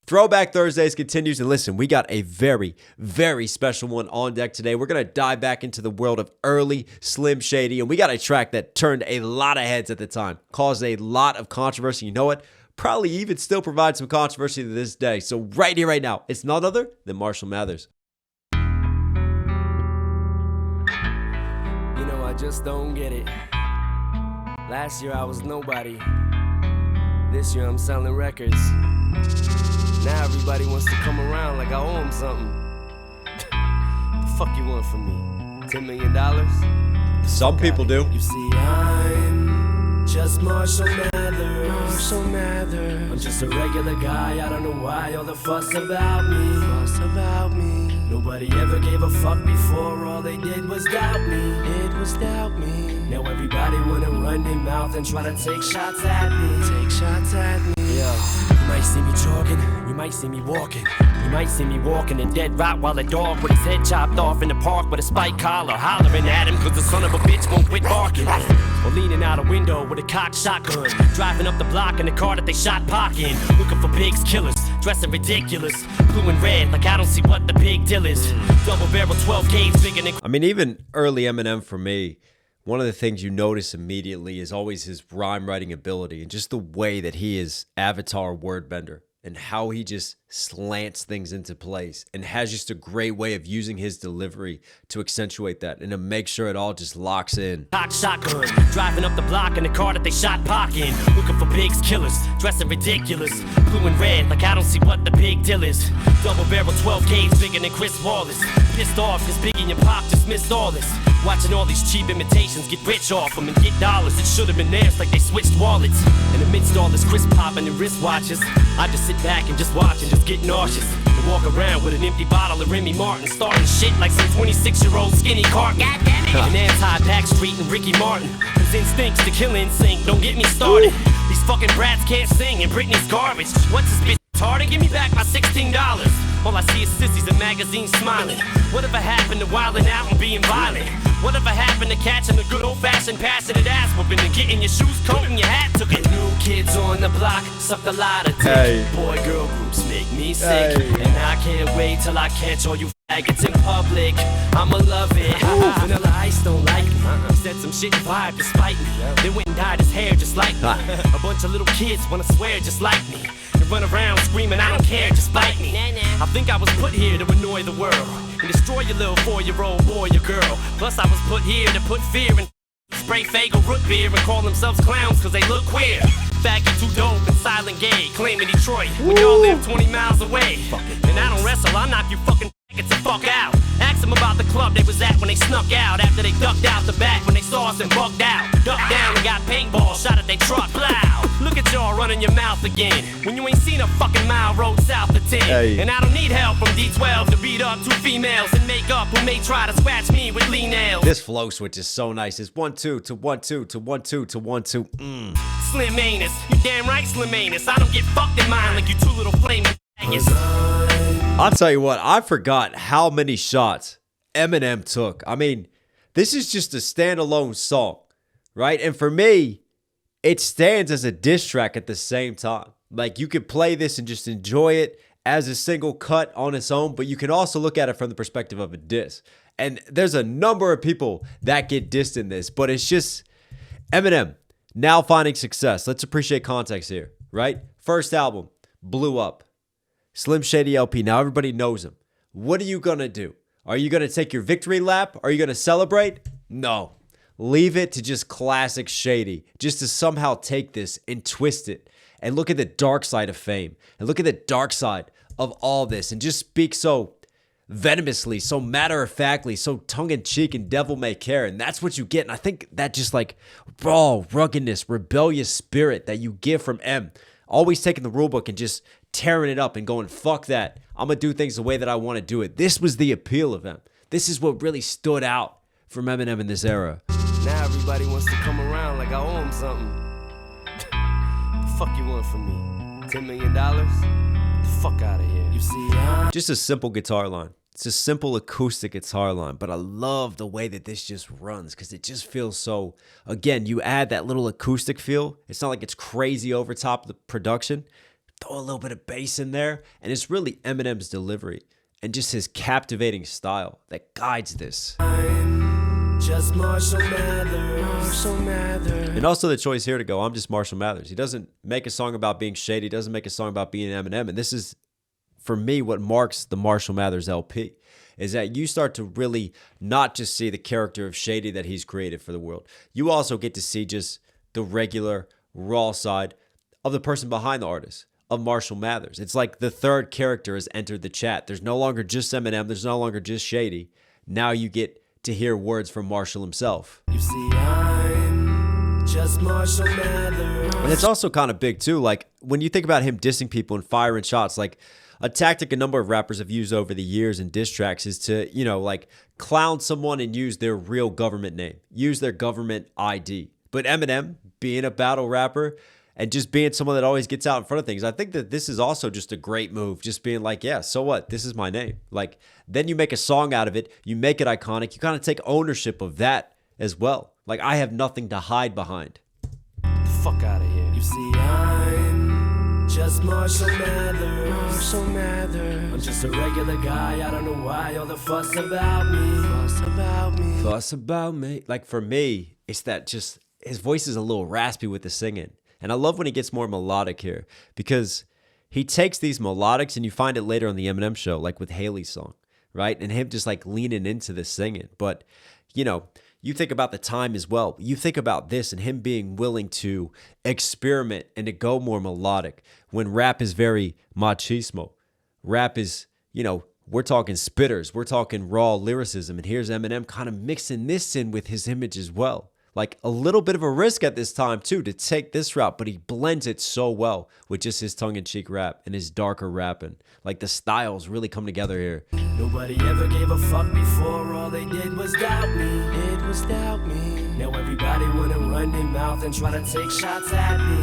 Throwback Thursdays continues, and listen, we got a very, very special one on deck today. We're going to dive back into the world of early Slim Shady, and we got a track that turned a lot of heads at the time, caused a lot of controversy. You know what? Probably even still provides some controversy to this day. So right here, right now, it's none other than Marshall Mathers. You know, I just don't get it. Last year I was nobody. This year I'm selling records. Now everybody wants to come around like I owe them something. The fuck you want from me? $10 million? Some people do. You see, I'm just Marshall Mathers. Marshall Mathers. I'm just a regular guy. I don't know why all the fuss about me. Fuss about me. Nobody ever gave a fuck before. All they did was doubt me. It was doubt me. Now everybody wanna run their mouth and try to take shots at me. Take shots at me. Yeah. You might see me jogging, you might see me walking. You might see me walking a dead Rottweiler dog with his head chopped off in the park with a spike collar, hollering at him cause the son of a bitch won't quit barking. Or leaning out a window with a cocked shotgun, driving up the block in the car that they shot Pac in, looking for pigs, killers, dressing ridiculous, blue and red like I don't see what the big deal is. Double barrel 12 gauge bigger than... I mean, even early Eminem for me, one of the things you notice immediately is always his rhyme writing ability and just the way that he is avatar word bender and how he just slants things into place and has just a great way of using his delivery to accentuate that and to make sure it all just locks in. Hot shotgun, driving up the block in the car that they shot Pac in, looking for pigs, killers, dressing ridiculous, blue and red like I don't see what the big deal is. Double barrel 12 gauge bigger than Chris Wallace, pissed off cause Biggie and Pac just missed all this. Watching all these cheap imitations get rich off them and get dollars that should have been theirs like they switched wallets. And amidst all this crisp popping and wristwatches, I just sit back and just watch and just get nauseous. And walk around with an empty bottle of Remy Martin, starting shit like some 26-year-old skinny carton. God damn it! An anti-Backstreet and Ricky Martin, whose instincts to kill in sync, don't get me started. These fucking brats can't sing and Britney's garbage. What's this bitch retarded? Give me back my $16. All I see is sissies and magazines smiling. Whatever happened to wilding out and being violent? Whatever happened to catching a good old-fashioned passionate ass whooping and getting your shoes coat and your hat took it? New kids on the block sucked a lot of dick. Hey. Boy-girl groups make me sick. Hey. And I can't wait till I catch all you faggots in public. I'ma love it. Vanilla Ice don't like me. He said some shit and vibe despite me. Then went and dyed his hair just like me. A bunch of little kids wanna swear just like me. And run around screaming I don't care, just bite me. I think I was put here to annoy the world and destroy your little 4-year-old boy or girl. Plus I was put here to put fear in spray Faygo root beer and call themselves clowns cause they look queer. Faggot too dope and silent gay, claiming Detroit when y'all live 20 miles away. And I don't wrestle, I'll knock you fucking faggots the fuck out. Ask them about the club they was at when they snuck out, after they ducked out the back when they saw us and bugged out. Ducked down and got paintball shot at they truck. Plow. Look at y'all running your mouth again when you ain't seen a fucking mile road south of 10. Hey. And I don't need help from D12 to beat up 2 females and make up who may try to scratch me with lean nails. This flow switch is so nice. It's 1 2 to 1 2 to 1 2 to 1 2. Slim anus, you damn right Slim anus. I don't get fucked in mine like you 2 little flaming faggots. I'll tell you what, I forgot how many shots Eminem took. I mean, this is just a standalone song, right? And for me, it stands as a diss track at the same time. Like, you could play this and just enjoy it as a single cut on its own, but you can also look at it from the perspective of a diss. And there's a number of people that get dissed in this, but it's just Eminem now finding success. Let's appreciate context here, right? First album, blew up. Slim Shady LP, now everybody knows him. What are you going to do? Are you going to take your victory lap? Are you going to celebrate? No. Leave it to just classic Shady, just to somehow take this and twist it and look at the dark side of fame and look at the dark side of all this and just speak so venomously, so matter-of-factly, so tongue-in-cheek and devil may care. And that's what you get. And I think that just like raw ruggedness, rebellious spirit that you get from M, always taking the rule book and just tearing it up and going, fuck that. I'm going to do things the way that I want to do it. This was the appeal of M. This is what really stood out from Eminem in this era. Now everybody wants to come around like I owe them something. The fuck you want from me? $10 million? The fuck out of here. You see, just a simple guitar line. It's a simple acoustic guitar line, but I love the way that this just runs because it just feels so, again, you add that little acoustic feel. It's not like it's crazy over top of the production. throw a little bit of bass in there, and it's really Eminem's delivery and just his captivating style that guides this. Just Marshall Mathers. And also the choice here to go, I'm just Marshall Mathers. He doesn't make a song about being shady. He doesn't make a song about being Eminem. And this is, for me, what marks the Marshall Mathers LP, is that you start to really not just see the character of Shady that he's created for the world. You also get to see just the regular, raw side of the person behind the artist, of Marshall Mathers. It's like the third character has entered the chat. There's no longer just Eminem. There's no longer just Shady. Now you get to hear words from Marshall himself. You see, I'm just Marshall Mathers. And it's also kind of big too. Like when you think about him dissing people and firing shots, like a tactic a number of rappers have used over the years in diss tracks is to, like clown someone and use their real government name, use their government ID. But Eminem, being a battle rapper and just being someone that always gets out in front of things, I think that this is also just a great move. Just being like, yeah, so what? This is my name. Like, then you make a song out of it. You make it iconic. You kind of take ownership of that as well. Like, I have nothing to hide behind. Fuck out of here. You see, I'm just Marshall Mathers. I'm just a regular guy. I don't know why all the fuss about me. Fuss about me. Like, for me, it's that just, his voice is a little raspy with the singing. And I love when he gets more melodic here because he takes these melodics, and you find it later on the Eminem show, like with Haley's song, right? And him just like leaning into the singing. But, you think about the time as well. You think about this and him being willing to experiment and to go more melodic when rap is very machismo. Rap is, we're talking spitters. We're talking raw lyricism. And here's Eminem kind of mixing this in with his image as well. Like a little bit of a risk at this time too to take this route, but he blends it so well with just his tongue-in-cheek rap and his darker rapping. Like the styles really come together here. Nobody ever gave a fuck before, all they did was doubt me. It was doubt me. Now everybody wanna run their mouth and try to take shots at me.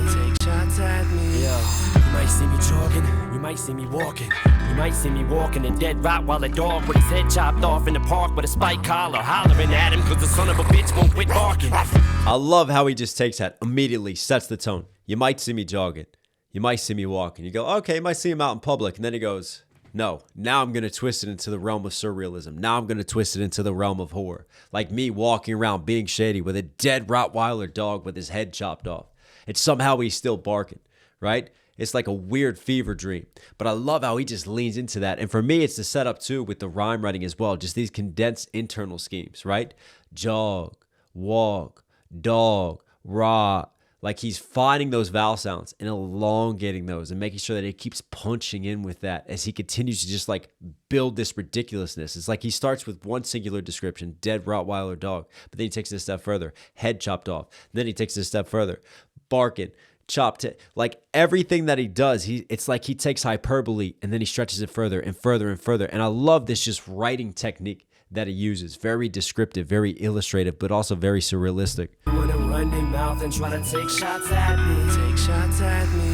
Yo, you might see me jogging, you might see me walking. You might see me walking a dead Rottweiler dog with his head chopped off in the park with a spike collar, hollering at him cause the son of a bitch won't quit barking. I love how he just takes that, immediately sets the tone. You might see me jogging. You might see me walking. You go, okay, you might see him out in public. And then he goes, no, now I'm going to twist it into the realm of surrealism. Now I'm going to twist it into the realm of horror. Like me walking around being shady with a dead Rottweiler dog with his head chopped off. And somehow he's still barking, right? It's like a weird fever dream. But I love how he just leans into that. And for me, it's the setup too with the rhyme writing as well. Just these condensed internal schemes, right? Jog, walk, dog, raw. Like he's finding those vowel sounds and elongating those and making sure that he keeps punching in with that as he continues to just like build this ridiculousness. It's like he starts with one singular description, dead Rottweiler dog, but then he takes it a step further, head chopped off. Then he takes it a step further, barking, chopped it. Like everything that he does, it's like he takes hyperbole and then he stretches it further and further and further. And I love this just writing technique that he uses. Very descriptive, very illustrative, but also very surrealistic. Wanna run their mouth and try to take shots at me.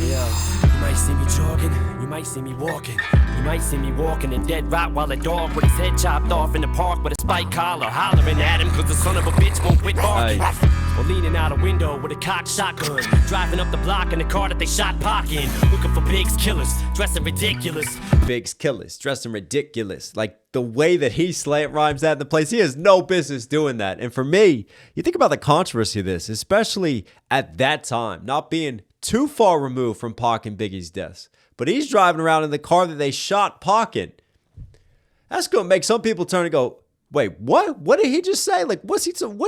Yo, you might see me jogging, you might see me walking. You might see me walking a dead Rottweiler dog with his head chopped off in the park with a spike collar, hollering at him cause the son of a bitch won't quit barking. Or leaning out a window with a cocked shotgun, driving up the block in the car that they shot Pac in, looking for Big's killers, dressing ridiculous. Big's killers, dressing ridiculous. Like the way that he slant rhymes that in the place, he has no business doing that. And for me, you think about the controversy of this, especially at that time, not being too far removed from Pac and Biggie's deaths. But he's driving around in the car that they shot Pac in. That's going to make some people turn and go, wait, what? What did he just say? Like, what's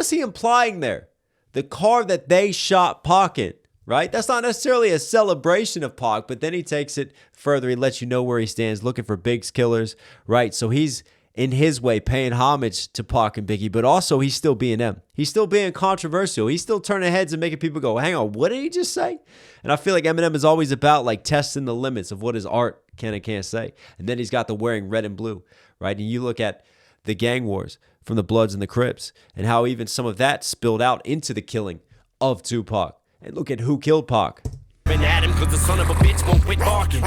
he implying there? The car that they shot Pac in, right? That's not necessarily a celebration of Pac, but then he takes it further. He lets you know where he stands, looking for Big's killers, right? So he's, in his way, paying homage to Pac and Biggie, but also he's still being them. He's still being controversial. He's still turning heads and making people go, hang on, what did he just say? And I feel like Eminem is always about like testing the limits of what his art can and can't say. And then he's got the wearing red and blue, right? And you look at the gang wars from the Bloods and the Crips and how even some of that spilled out into the killing of Tupac. And look at who killed Pac. At him cause the son of a bitch won't quit barking.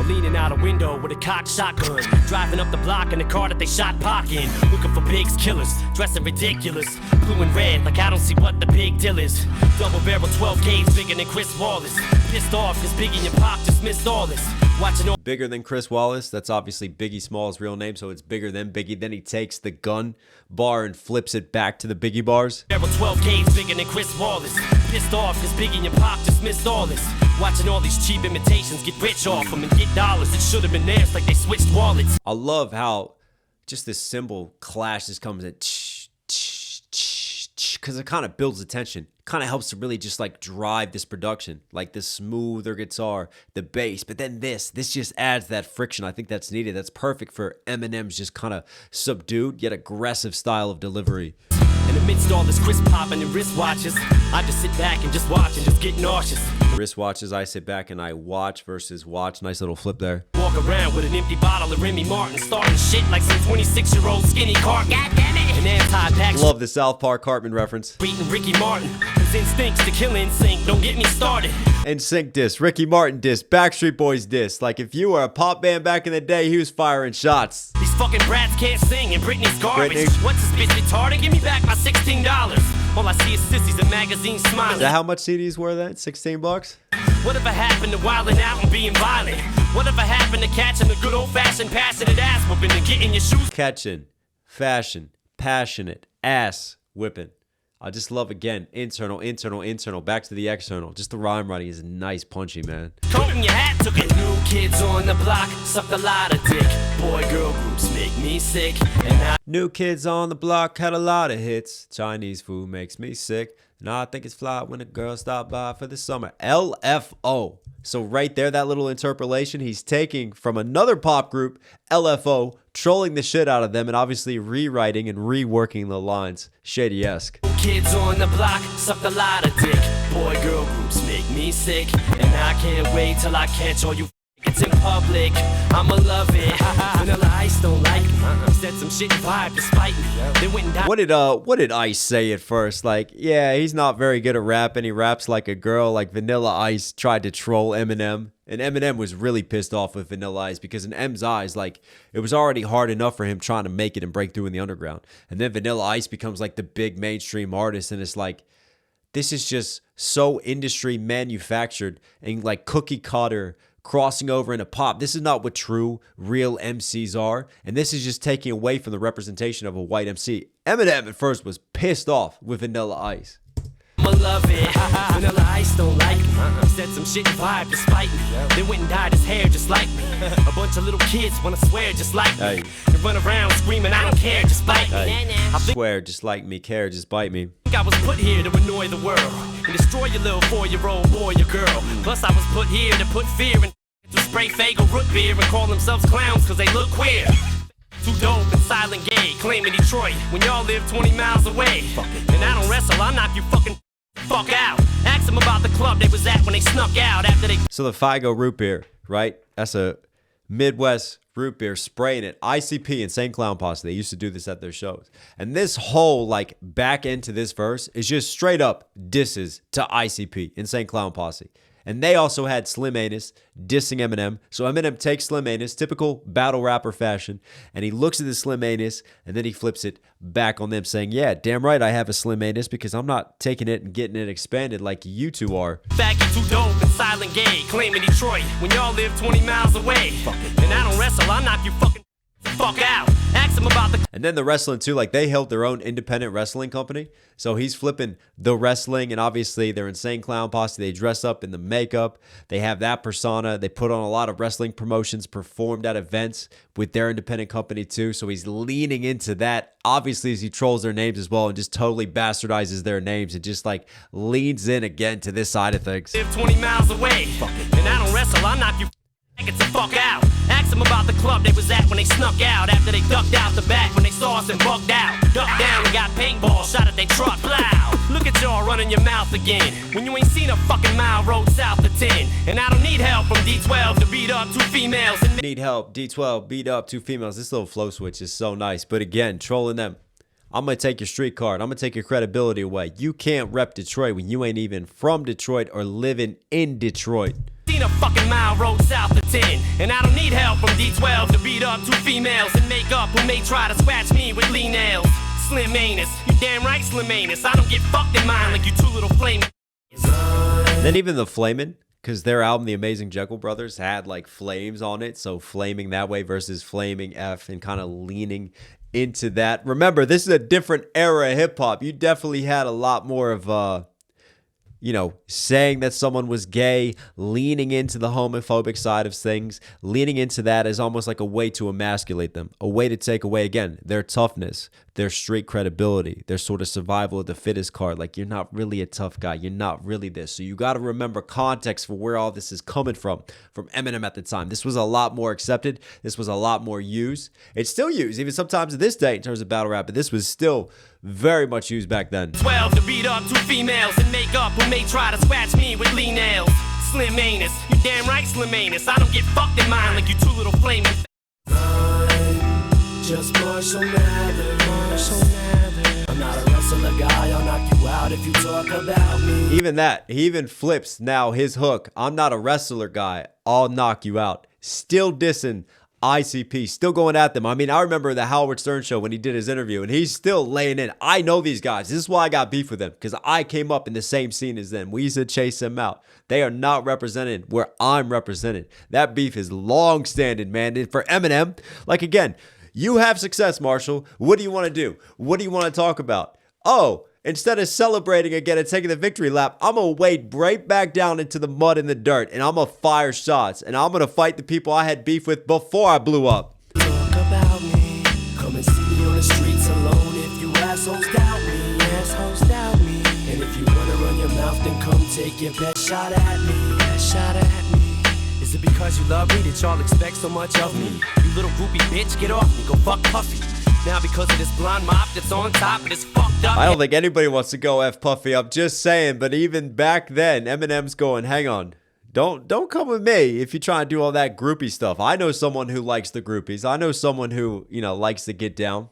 or leaning out a window with a cocked shotgun. Driving up the block in a car that they shot parking. Looking for pigs, killers, dressing ridiculous. Blue and red, like I don't see what the big deal is. Double barrel 12 gauge, bigger than Chris Wallace. Pissed off cause Biggie and Pac just missed all this. Watching all bigger than Chris Wallace. That's obviously Biggie Small's real name, so it's bigger than Biggie. Then he takes the gun bar and flips it back to the Biggie bars. barrel 12 gauge, bigger than Chris Wallace. Pissed off cause Biggie and Pac just missed all this. Watching all these cheap imitations get rich off them and get dollars. It should have been theirs, like they switched wallets. I love how just this cymbal clash just comes in because it kind of builds the tension. Kind of helps to really just like drive this production, like the smoother guitar, the bass, but then this just adds that friction. I think that's needed. That's perfect for Eminem's just kind of subdued yet aggressive style of delivery. And amidst all this crisp popping and wristwatches, I just sit back and just watch and just get nauseous. Wristwatches, I sit back and I watch versus watch. Nice little flip there. Walk around with an empty bottle of Remy Martin, starting shit like some 26-year-old skinny Cartman. God damn it! An anti-back. Love the South Park Cartman reference. Beating Ricky Martin, his instincts to kill NSYNC. Don't get me started. NSYNC diss, Ricky Martin diss, Backstreet Boys diss. Like if you were a pop band back in the day, he was firing shots. These fucking brats can't sing and Britney's garbage. Britney. What's this bitch retarded? Give me back my $16. All I see is sissies and magazines smiling. Is that how much CDs were then? 16 bucks? Whatever happened to wilding out and being violent? Whatever happened to catching the good old-fashioned passionate ass whooping and getting your shoes? Catching, fashion, passionate, ass whipping. I just love, again, internal, back to the external. Just the rhyme writing is nice, punchy, man. Coat in your hat took it. New kids on the block sucked a lot of dick. Boy-girl groups make me sick. And I New Kids on the Block had a lot of hits. Chinese food makes me sick. And I think it's fly when a girl stop by for the summer. LFO. So right there, that little interpolation, he's taking from another pop group, LFO, trolling the shit out of them and obviously rewriting and reworking the lines. Shady-esque. kids on the block sucked a lot of dick. Boy-girl groups make me sick. And I can't wait till I catch all you it's in public. I'ma love it. Vanilla Ice don't like me. Said some shit and vibe despite me. They went and died. What did Ice say at first? Like, yeah, he's not very good at rapping. He raps like a girl. Like Vanilla Ice tried to troll Eminem. And Eminem was really pissed off with Vanilla Ice because in M's eyes, like, it was already hard enough for him trying to make it and break through in the underground. And then Vanilla Ice becomes like the big mainstream artist, and it's like, this is just so industry manufactured and like cookie cutter crossing over into pop. This is not what true, real MCs are. And this is just taking away from the representation of a white MC. Eminem at first was pissed off with Vanilla Ice. I'ma love it. Vanilla Ice don't like me. Said some shit and vibe despite me. They went and dyed his hair just like me. A bunch of little kids wanna swear just like me. Hey. They run around screaming, I don't care, just bite me. I think Swear, just like me, care, just bite me. I was put here to annoy the world and destroy your little 4-year-old boy or girl. Plus I was put here to put fear in to spray Faygo root beer and call themselves clowns cause they look queer. Too dope and silent gay, claiming Detroit when y'all live 20 miles away. And I don't wrestle, I'll knock you fuck out. Ask them about the club they was at when they snuck out after they. So the Faygo root beer, right? That's a Midwest root beer, spraying it. ICP, Insane Clown Posse, they used to do this at their shows. And this whole like back into this verse is just straight up disses to ICP, Insane Clown Posse. And they also had Slim Anus dissing Eminem. So Eminem takes Slim Anus, typical battle rapper fashion, and he looks at the Slim Anus, and then he flips it back on them saying, yeah, damn right I have a Slim Anus because I'm not taking it and getting it expanded like you two are. Faggy too dope and silent gay, claiming Detroit when y'all live 20 miles away. And I don't wrestle, I'll knock you fuck out. Ask them about the. And then the wrestling too, like they held their own independent wrestling company. So he's flipping the wrestling, and obviously they're Insane Clown Posse. They dress up in the makeup. They have that persona. They put on a lot of wrestling promotions, performed at events with their independent company too. So he's leaning into that, obviously, as he trolls their names as well and just totally bastardizes their names and just like leans in again to this side of things. Live 20 miles away. And I don't wrestle, I'll knock you get the fuck out. Ask them about the club they was at when they snuck out after they ducked out the back when they saw us and bugged out. Ducked down and got paintball shot at they truck. Plow. Look at y'all running your mouth again when you ain't seen a fucking mile road south of 10. And I don't need help from D12 to beat up 2 females. And Need help, D12, beat up 2 females. This little flow switch is so nice. But again, trolling them. I'm going to take your street card. I'm going to take your credibility away. You can't rep Detroit when you ain't even from Detroit or living in Detroit. ain't a fucking mile road south of 10. And I don't need help from D12 to beat up two females in makeup who may try to scratch me with lean nails. Slim anus, you damn right slim anus. I don't get fucked in mine like you two little flame. Then even the flamin', because their album, The Amazing Jekyll Brothers, had like flames on it. So flaming that way versus flaming F and kind of leaning into that. Remember, this is a different era of hip hop. You definitely had a lot more of, you know, saying that someone was gay, leaning into the homophobic side of things, leaning into that as almost like a way to emasculate them, a way to take away, again, their toughness, their street credibility, their sort of survival of the fittest card. Like, you're not really a tough guy. You're not really this. So you got to remember context for where all this is coming from Eminem at the time. This was a lot more accepted. This was a lot more used. It's still used, even sometimes to this day in terms of battle rap, but this was still very much used back then. 12 to beat up two females in makeup who may try to scratch me with lean nails. Slim anus, you damn right slim anus. I don't get fucked in mine like you two little flaming. Just Marshall Mathers. I'm not a wrestler guy, I'll knock you out if you talk about me. Even that, he even flips now his hook. I'm not a wrestler guy, I'll knock you out. Still dissing ICP, still going at them. I mean, I remember the Howard Stern show when he did his interview, and he's still laying in. I know these guys. This is why I got beef with them, because I came up in the same scene as them. We used to chase them out. They are not represented where I'm represented. That beef is long-standing, man. And for Eminem, like, again, you have success, Marshall. What do you want to do? What do you want to talk about? Oh, instead of celebrating again and taking the victory lap, I'm going to wade right back down into the mud and the dirt, and I'm going to fire shots, and I'm going to fight the people I had beef with before I blew up. Talk about me. Come and see me on the streets alone. If you assholes doubt me, assholes doubt me. And if you want to run your mouth, then come take your best shot at me. Best shot at me. Is it because you love me that y'all expect so much of me? You little groupie bitch, get off me, go fuck Puffy. Now because of this blonde mop that's on top of this fucked up. I don't think anybody wants to go F Puffy up, just saying. But even back then, Eminem's going, hang on. Don't come with me if you're trying to do all that groupie stuff. I know someone who likes the groupies. I know someone who, you know, likes to get down.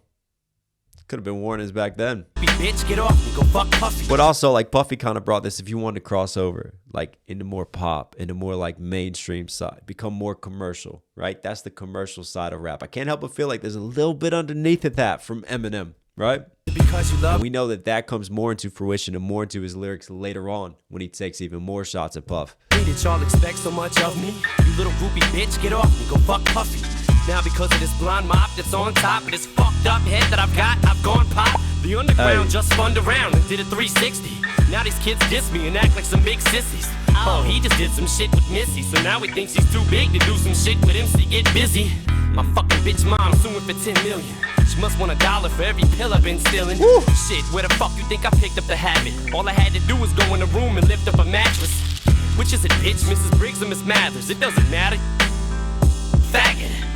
Could have been warnings back then. Bitch, get off me, go fuck Puffy. But also, like, Puffy kind of brought this, if you wanted to cross over, like, into more pop, into more, like, mainstream side, become more commercial, right? That's the commercial side of rap. I can't help but feel like there's a little bit underneath of that from Eminem, right? Because you love and we know that that comes more into fruition and more into his lyrics later on when he takes even more shots at Puff. Did y'all expect so much of me? You little groupie bitch, get off me, go fuck Puffy. Now because of this blonde mop that's on top of this fucked up head that I've got, I've gone pop. The underground just spun around and did a 360. Now these kids diss me and act like some big sissies. Oh, he just did some shit with Missy, so now he thinks he's too big to do some shit with MC. Get busy. My fucking bitch mom suing for 10 million. She must want $1 for every pill I've been stealing. Woo. Shit, where the fuck you think I picked up the habit? All I had to do was go in the room and lift up a mattress. Which is it, bitch? Mrs. Briggs or Miss Mathers? It doesn't matter. Faggot.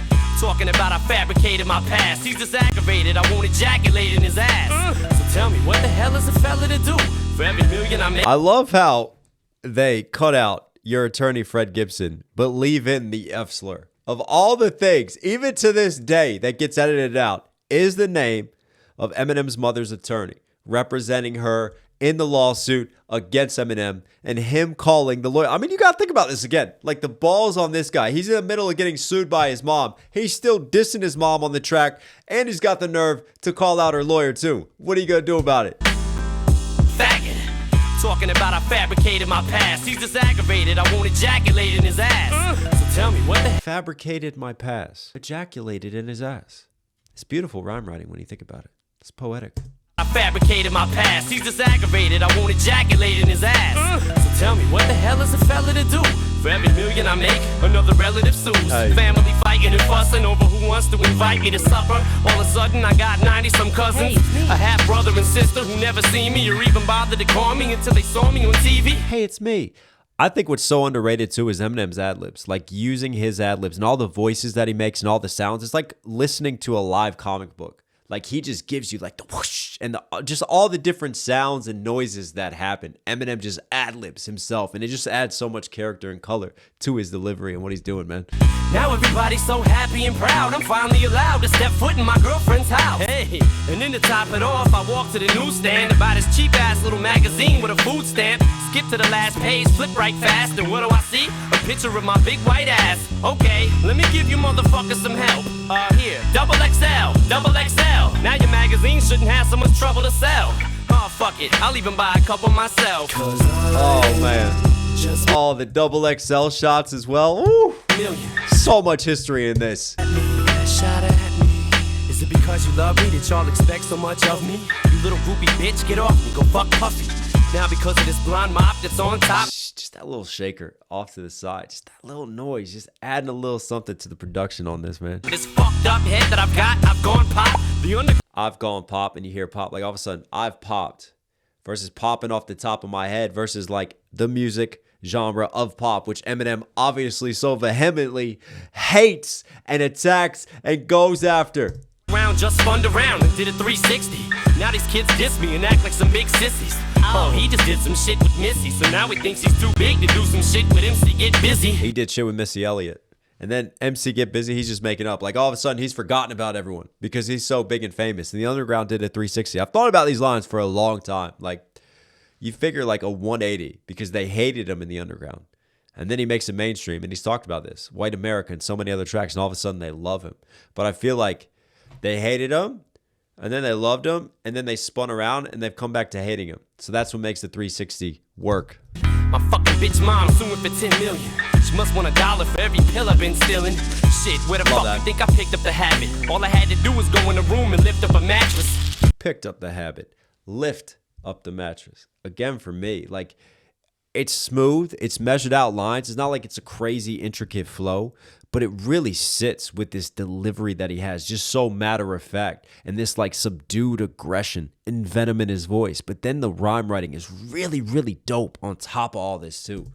Talking about I fabricated my past. He's just aggravated, I won't ejaculate in his ass. So tell me, what the hell is a fella to do? For every million I make. I love how they cut out your attorney, Fred Gibson, but leave in the F slur. Of all the things, even to this day, that gets edited out, is the name of Eminem's mother's attorney, representing her in the lawsuit against Eminem, and him calling the lawyer. I mean, you got to think about this again. Like, the balls on this guy. He's in the middle of getting sued by his mom. He's still dissing his mom on the track, and he's got the nerve to call out her lawyer, too. What are you going to do about it? Faggot. Talking about I fabricated my past. He's just aggravated, I won't ejaculate in his ass. So tell me, what the fabricated my past. Ejaculated in his ass. It's beautiful rhyme writing when you think about it. It's poetic. I fabricated my past. He's just aggravated, I won't ejaculate in his ass. So tell me, what the hell is a fella to do? For every million I make, another relative sues. Hey. Family fighting and fussing over who wants to invite me to supper. All of a sudden I got 90-some cousins. A half-brother and sister who never seen me or even bothered to call me until they saw me on TV. Hey, it's me. I think what's so underrated too is Eminem's ad-libs. Like, using his ad-libs and all the voices that he makes and all the sounds. It's like listening to a live comic book. Like, he just gives you like the whoosh and just all the different sounds and noises that happen. Eminem just ad-libs himself, and it just adds so much character and color to his delivery and what he's doing, man. Now everybody's so happy and proud. I'm finally allowed to step foot in my girlfriend's house. Hey, and then to top it off, I walk to the newsstand to buy this cheap-ass little magazine with a food stamp. Skip to the last page, flip right fast, and what do I see? A picture of my big white ass. Okay, let me give you motherfuckers some help. Here, double XL, double XL. Now your magazine shouldn't have so much trouble to sell. Oh, fuck it, I'll even buy a couple myself. Oh, man. All the double XL shots as well. Ooh. So much history in this. Shot at me. Is it because you love me that y'all expect so much of me? You little groupie bitch, get off me, go fuck Puffy. Now because of this blonde mop that's on top. Just that little shaker off to the side. Just that little noise. Just adding a little something to the production on this, man. This fucked up head that I've got, I've gone pop. I've gone pop, and you hear pop. Like, all of a sudden, I've popped. Versus popping off the top of my head. Versus, like, the music genre of pop, which Eminem obviously so vehemently hates and attacks and goes after. Round just spun around and did a 360. Now these kids diss me and act like some big sissies. Oh, he just did some shit with Missy, so now he thinks he's too big to do some shit with MC Get Busy. He did shit with Missy Elliott. And then MC Get Busy, he's just making up. Like, all of a sudden, he's forgotten about everyone because he's so big and famous. And the Underground did a 360. I've thought about these lines for a long time. Like, you figure like a 180 because they hated him in the Underground. And then he makes it mainstream, and he's talked about this. White America and so many other tracks, and all of a sudden, they love him. But I feel like they hated him, and then they loved him, and then they spun around, and they've come back to hating him. So that's what makes the 360 work. My fucking bitch mom suing for 10 million. She must want $1 for every pill I've been stealing. Shit, where the fuck you think I picked up the habit? All I had to do was go in the room and lift up a mattress. Picked up the habit. Lift up the mattress. Again, for me, like, it's smooth. It's measured out lines. It's not like it's a crazy, intricate flow, but it really sits with this delivery that he has, just so matter of fact, and this like subdued aggression and venom in his voice. But then the rhyme writing is really, really dope on top of all this too.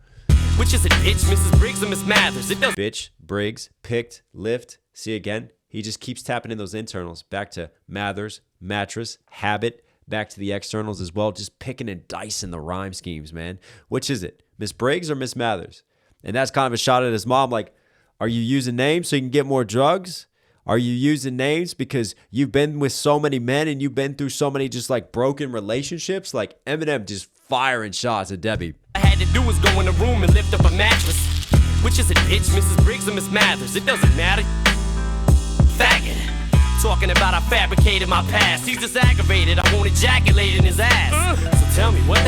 Which is it, bitch, Mrs. Briggs or Miss Mathers? It does. Bitch, Briggs, picked, lift. See again? He just keeps tapping in those internals. Back to Mathers, mattress, habit. Back to the externals as well. Just picking and dicing the rhyme schemes, man. Which is it? Miss Briggs or Miss Mathers? And that's kind of a shot at his mom. Like, are you using names so you can get more drugs? Are you using names because you've been with so many men and you've been through so many just like broken relationships? Like Eminem just firing shots at Debbie. I had to do was go in the room and lift up a mattress. Which is it, bitch, Mrs. Briggs or Miss Mathers? It doesn't matter. Faggot. Talking about I fabricated my past. He's just aggravated. I won't ejaculate in his ass. So tell me, what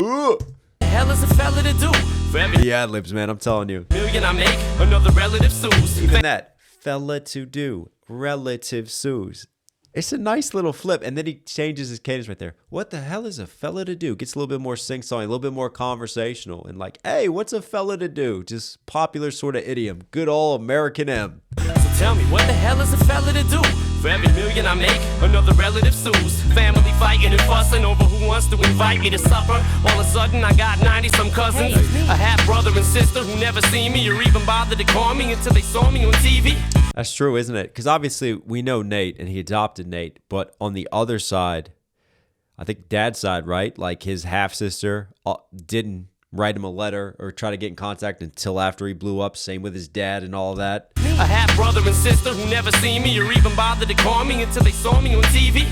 the hell is a fella to do? For every the ad-libs, man, I'm telling you. million I make, another relative sues. Even that, fella to do, relative sues. It's a nice little flip, and then he changes his cadence right there. What the hell is a fella to do? Gets a little bit more sing-song, a little bit more conversational, and like, hey, what's a fella to do? Just popular sort of idiom. Good old American M. So tell me, what the hell is a fella to do? For every million I make, another relative sues. Family fighting and fussing over who wants to invite me to supper. All of a sudden, I got 90-some cousins. A half-brother and sister who never seen me or even bothered to call me until they saw me on TV. That's true, isn't it? Because obviously, we know Nate, and he adopted Nate. But on the other side, I think dad's side, right? Like, his half-sister didn't write him a letter or try to get in contact until after he blew up. Same with his dad and all that. A half-brother and sister who never seen me or even bothered to call me until they saw me on TV.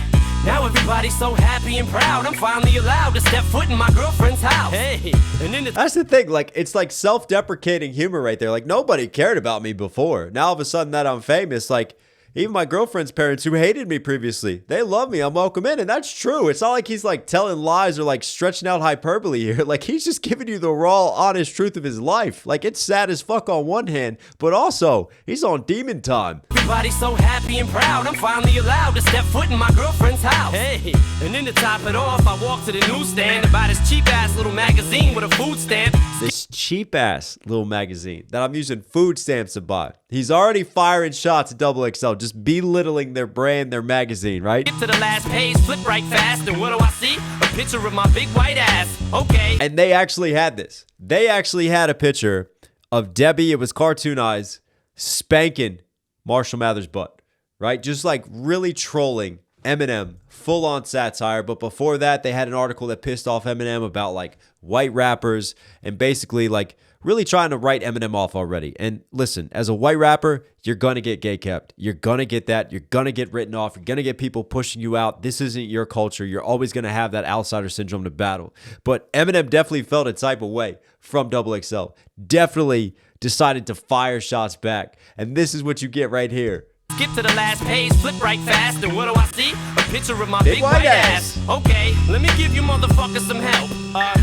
Now everybody's so happy and proud. I'm finally allowed to step foot in my girlfriend's house. Hey, and then that's the thing. Like, it's like self-deprecating humor right there. Like, nobody cared about me before. Now all of a sudden that I'm famous, like, even my girlfriend's parents who hated me previously, they love me. I'm welcome in. And that's true. It's not like he's like telling lies or like stretching out hyperbole here. Like, he's just giving you the raw, honest truth of his life. Like, it's sad as fuck on one hand, but also he's on demon time. Everybody's so happy and proud. I'm finally allowed to step foot in my girlfriend's house. Hey, and then to top it off, I walk to the newsstand to buy this cheap-ass little magazine with a food stamp. This cheap-ass little magazine that I'm using food stamps to buy. He's already firing shots at XXL, just belittling their brand, their magazine, right? Get to the last page, flip right fast, and what do I see? A picture of my big white ass. Okay. And they actually had this. They actually had a picture of Debbie, it was cartoon eyes, spanking Marshall Mathers' butt, right? Just like really trolling Eminem, full-on satire. But before that, they had an article that pissed off Eminem about like white rappers and basically like really trying to write Eminem off already. And listen, as a white rapper, you're going to get gatekept. You're going to get that. You're going to get written off. You're going to get people pushing you out. This isn't your culture. You're always going to have that outsider syndrome to battle. But Eminem definitely felt a type of way from XXL. Definitely decided to fire shots back. And this is what you get right here. Skip to the last page, flip right fast, and what do I see? A picture of my big white ass. Okay, let me give you motherfuckers some help.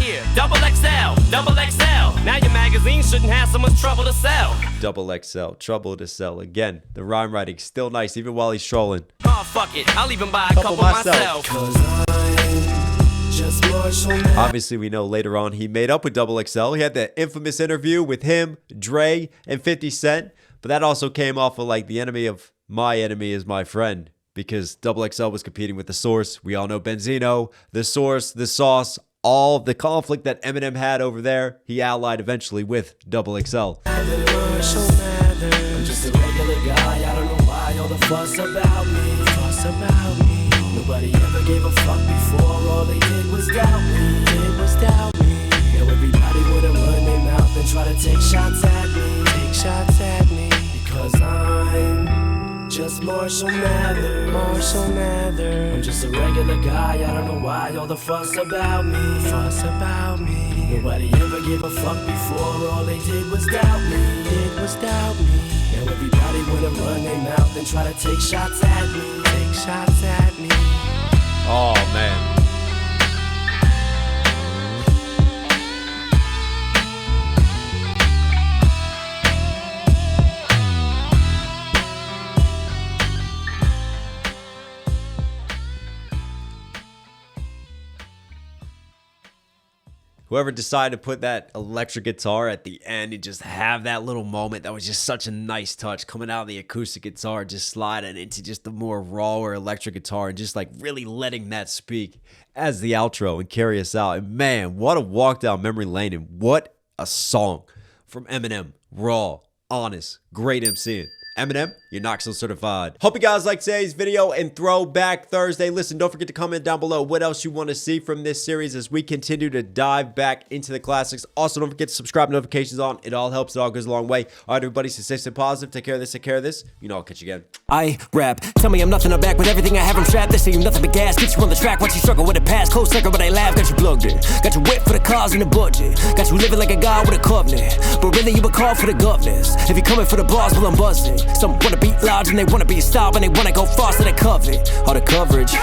Here, XXL. Now your magazine shouldn't have so much trouble to sell. XXL, trouble to sell. Again, the rhyme writing still nice, even while he's trolling. Oh, fuck it, I'll even buy a couple myself. Obviously, we know later on he made up with XXL. He had that infamous interview with him, Dre, and 50 Cent. But that also came off of like the enemy of my enemy is my friend, because XXL was competing with The Source. We all know Benzino, The Source, The Sauce, all the conflict that Eminem had over there, he allied eventually with XXL. I'm just a regular guy, I don't know why all the fuss about me. Nobody ever gave a fuck before, all they did was doubt me. Now everybody wanna run their mouth and try to take shots at me. Because I'm just Marshall Mather. I'm just a regular guy, I don't know why all the fuss about me. Nobody ever gave a fuck before, all they did was doubt me. Now everybody wanna run their mouth and try to take shots at me. Oh, man. Whoever decided to put that electric guitar at the end and just have that little moment, that was just such a nice touch coming out of the acoustic guitar, just sliding into just the more rawer electric guitar and just like really letting that speak as the outro and carry us out. And man, what a walk down memory lane, and what a song from Eminem. Raw, honest, great MCing. Eminem, you're Knox certified. Hope you guys liked today's video and Throwback Thursday. Listen, don't forget to comment down below what else you want to see from this series as we continue to dive back into the classics. Also, don't forget to subscribe, notifications on. It all helps. It all goes a long way. All right, everybody, stay safe and positive. Take care of this. Take care of this. You know, I'll catch you again. I rap. Tell me I'm nothing. I'm back with everything I have. I'm strapped. They say you nothing but gas. Get you on the track. Watch you struggle with the past. Close circle, but I laugh. Got you plugged in. Got you wet for the cars and the budget. Got you living like a god with a covenant. But really, you a call for the governors. If you coming for the bars, well, I'm buzzing. Some wanna be large and they wanna be a star, but they wanna go far, so they cover it. All the coverage.